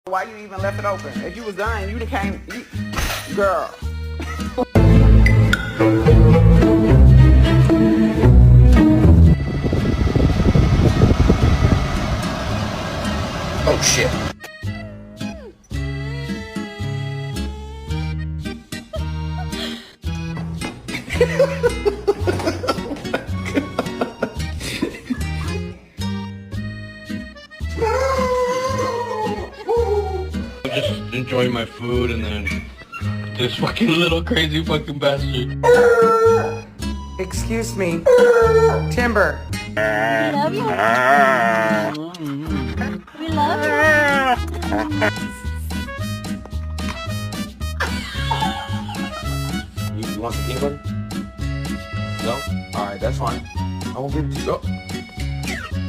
Why you even left it open? If you was done, you'd have came. Girl. Oh shit. Just enjoying my food and then this fucking little crazy fucking bastard. Excuse me. Timber. We love you. We love you. You want some peanut butter? No? Alright, that's fine. I won't give it to you. Oh.